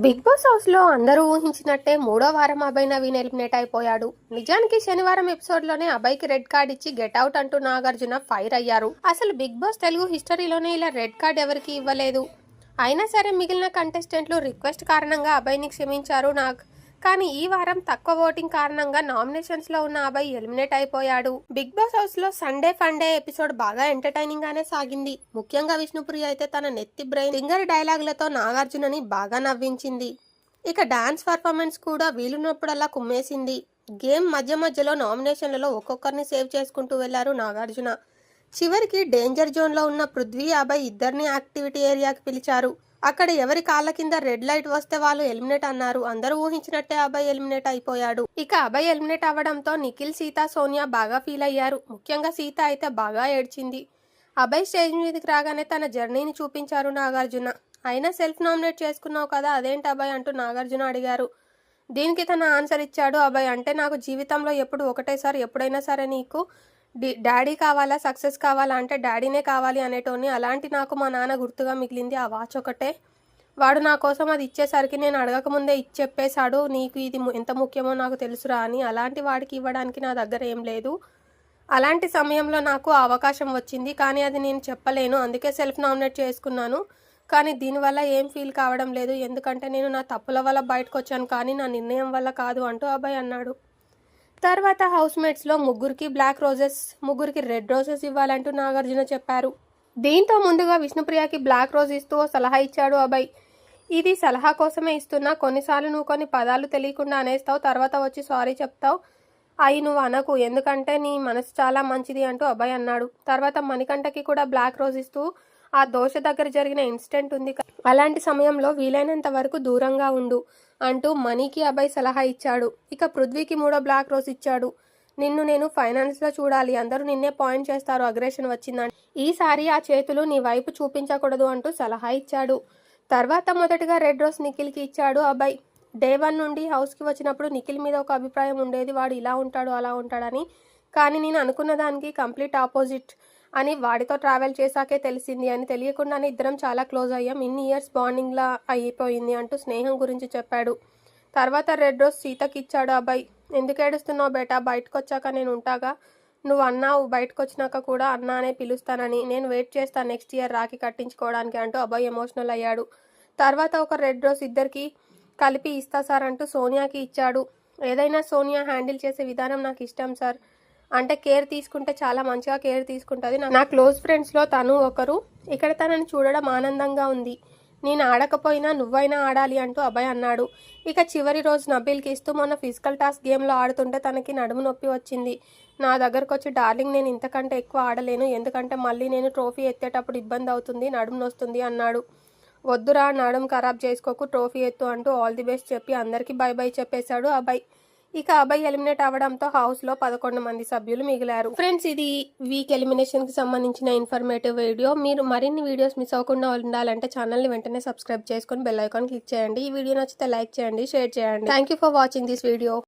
Big boss house లో అందరూ ఊహించినట్టే మూడో వారం అభయ్ నవీన్ ఎలిమినేట్ అయిపోయాడు. నిజానికి శనివారం ఎపిసోడ్ లోనే అభయ్ కి రెడ్ కార్డ్ ఇచ్చి గెట్ అవుట్ అంటూ నాగార్జున ఫైర్ అయ్యారు. అసలు బిగ్ బాస్ తెలుగు హిస్టరీలోనే ఇలా రెడ్ కార్డ్ ఎవరికి ఇవ్వలేదు. అయినా సరే మిగిలిన కంటెస్టెంట్లు రిక్వెస్ట్ కారణంగా అభయ్ ని క్షమించారు కానీ ఈ వారం తక్కువ ఓటింగ్ కారణంగా నామినేషన్స్ లో ఉన్న అభయ్ ఎలిమినేట్ అయిపోయాడు. బిగ్ బాస్ హౌస్ లో సండే ఫండే ఎపిసోడ్ బాగా ఎంటర్టైనింగ్ గానే సాగింది. ముఖ్యంగా విష్ణుప్రియ అయితే తన నెత్తి బ్రెయిన్ సింగర్ డైలాగులతో నాగార్జునని బాగా నవ్వించింది. ఇక డాన్స్ పర్ఫార్మెన్స్ కూడా వీలున్నప్పుడల్లా కుమ్మేసింది. గేమ్ మధ్య మధ్యలో నామినేషన్లలో ఒక్కొక్కరిని సేవ్ చేసుకుంటూ వెళ్లారు నాగార్జున. చివరికి డేంజర్ జోన్ లో ఉన్న పృథ్వీ అభయ్ ఇద్దరిని యాక్టివిటీ ఏరియాకి పిలిచారు. అక్కడ ఎవరి కాళ్ళ కింద రెడ్ లైట్ వస్తే వాళ్ళు ఎలిమినేట్ అన్నారు. అందరూ ఊహించినట్టే అభయ్ ఎలిమినేట్ అయిపోయాడు. ఇక అభయ్ ఎలిమినేట్ అవ్వడంతో నిఖిల్, సీత, సోనియా బాగా ఫీల్ అయ్యారు. ముఖ్యంగా సీత అయితే బాగా ఏడ్చింది. అభయ్ స్టేజ్ మీదకి రాగానే తన జర్నీని చూపించారు నాగార్జున. అయినా సెల్ఫ్ నామినేట్ చేసుకున్నావు కదా, అదేంటి అభయ్ అంటూ నాగార్జున అడిగారు. దీనికి తన ఆన్సర్ ఇచ్చాడు అభయ్. అంటే నాకు జీవితంలో ఎప్పుడు ఒకటేసారి ఎప్పుడైనా సరే నీకు డాడీ కావాలా, సక్సెస్ కావాలా అంటే డాడీనే కావాలి అనేటోని. అలాంటి నాకు మా నాన్న గుర్తుగా మిగిలింది ఆ వాచ్ ఒకటే. వాడు నా కోసం అది ఇచ్చేసరికి నేను అడగకముందే ఇచ్చెప్పేశాడు, నీకు ఇది ఎంత ముఖ్యమో నాకు తెలుసురా అని. అలాంటి వాడికి ఇవ్వడానికి నా దగ్గర ఏం లేదు. అలాంటి సమయంలో నాకు అవకాశం వచ్చింది, కానీ అది నేను చెప్పలేను. అందుకే సెల్ఫ్ నామినేట్ చేసుకున్నాను. కానీ దీనివల్ల ఏం ఫీల్ కావడం లేదు, ఎందుకంటే నేను నా తప్పుల వల్ల బయటకు వచ్చాను, కానీ నా నిర్ణయం వల్ల కాదు అంటూ అభయ్ అన్నాడు. తర్వాత హౌస్ మేట్స్లో ముగ్గురికి బ్లాక్ రోజెస్, ముగ్గురికి రెడ్ రోజెస్ ఇవ్వాలంటూ నాగార్జున చెప్పారు. దీంతో ముందుగా విష్ణుప్రియకి బ్లాక్ రోజ్ ఇస్తూ సలహా ఇచ్చాడు అభయ్. ఇది సలహా కోసమే ఇస్తున్నా, కొన్నిసార్లు నువ్వు కొన్ని పదాలు తెలియకుండా అనేస్తావు, తర్వాత వచ్చి సారీ చెప్తావు. అయి నువ్వు అనకు, ఎందుకంటే నీ మనసు చాలా మంచిది అంటూ అభయ్ అన్నాడు. తర్వాత మణికంఠకి కూడా బ్లాక్ రోజ్ ఇస్తూ, ఆ దోష దగ్గర జరిగిన ఇన్సిడెంట్ ఉంది, అలాంటి సమయంలో వీలైనంత వరకు దూరంగా ఉండు అంటూ మనీకి అభయ్ సలహా ఇచ్చాడు. ఇక పృథ్వీకి 3వ బ్లాక్ రోజ్ ఇచ్చాడు. నిన్ను నేను ఫైనాన్స్లో చూడాలి, అందరూ నిన్నే పాయింట్ చేస్తారు అగ్రెషన్ వచ్చిందని, ఈసారి ఆ చేతులు నీ వైపు చూపించకూడదు అంటూ సలహా ఇచ్చాడు. తర్వాత మొదటగా రెడ్ రోజ్ నిఖిల్కి ఇచ్చాడు అభయ్. డే 1 నుండి హౌస్కి వచ్చినప్పుడు నిఖిల్ మీద ఒక అభిప్రాయం ఉండేది, వాడు ఇలా ఉంటాడు అలా ఉంటాడని. కానీ నేను అనుకున్న దానికి కంప్లీట్ ఆపోజిట్ అని వాడితో ట్రావెల్ చేశాకే తెలిసింది అని. తెలియకుండానే ఇద్దరం చాలా క్లోజ్ అయ్యాం, ఇన్ని ఇయర్స్ బాండింగ్లా అయిపోయింది అంటూ స్నేహం గురించి చెప్పాడు. తర్వాత రెడ్ రోజ్ సీతకి ఇచ్చాడు అభయ్. ఎందుకు ఏడుస్తున్నావు బేటా, బయటకు వచ్చాక నేను ఉంటాగా, నువ్వు అన్నావు బయటకు వచ్చినాక కూడా అన్నా అనే పిలుస్తానని, నేను వెయిట్ చేస్తాను నెక్స్ట్ ఇయర్ రాఖీ కట్టించుకోవడానికి అంటూ అభయ్ ఎమోషనల్ అయ్యాడు. తర్వాత ఒక రెడ్ రోజ్ ఇద్దరికి కలిపి ఇస్తా సార్ అంటూ సోనియాకి ఇచ్చాడు. ఏదైనా సోనియా హ్యాండిల్ చేసే విధానం నాకు ఇష్టం సార్, అంటే కేర్ తీసుకుంటే చాలా మంచిగా కేర్ తీసుకుంటుంది. నా క్లోజ్ ఫ్రెండ్స్లో తను ఒకరు. ఇక్కడ తనని చూడడం ఆనందంగా ఉంది, నేను ఆడకపోయినా నువ్వైనా ఆడాలి అంటూ అభయ్ అన్నాడు. ఇక చివరి రోజు నబీల్కి ఇస్తూ, మొన్న ఫిజికల్ టాస్క్ గేమ్లో ఆడుతుంటే తనకి నడుము నొప్పి వచ్చింది. నా దగ్గరకు వచ్చి డార్లింగ్ నేను ఇంతకంటే ఎక్కువ ఆడలేను, ఎందుకంటే మళ్ళీ నేను ట్రోఫీ ఎత్తేటప్పుడు ఇబ్బంది అవుతుంది, నడుము నొస్తుంది అన్నాడు. వద్దురా, నడుము ఖరాబ్ చేసుకోకు, ట్రోఫీ ఎత్తు అంటూ ఆల్ ది బెస్ట్ చెప్పి అందరికీ బై బై చెప్పేశాడు అభయ్. ఇక అభయ్ ఎలిమినేట్ అవ్వడంతో హౌస్లో 11 మంది సభ్యులు మిగిలారు. ఫ్రెండ్స్, ఇది వీక్ ఎలిమినేషన్కి సంబంధించిన ఇన్ఫర్మేటివ్ వీడియో. మీరు మరిన్ని వీడియోస్ మిస్ అవ్వకుండా ఉండాలంటే ఛానల్ని వెంటనే సబ్స్క్రైబ్ చేసుకొని బెల్ ఐకాన్ క్లిక్ చేయండి. ఈ వీడియో నచ్చితే లైక్ చేయండి, షేర్ చేయండి. Thank you for watching this video.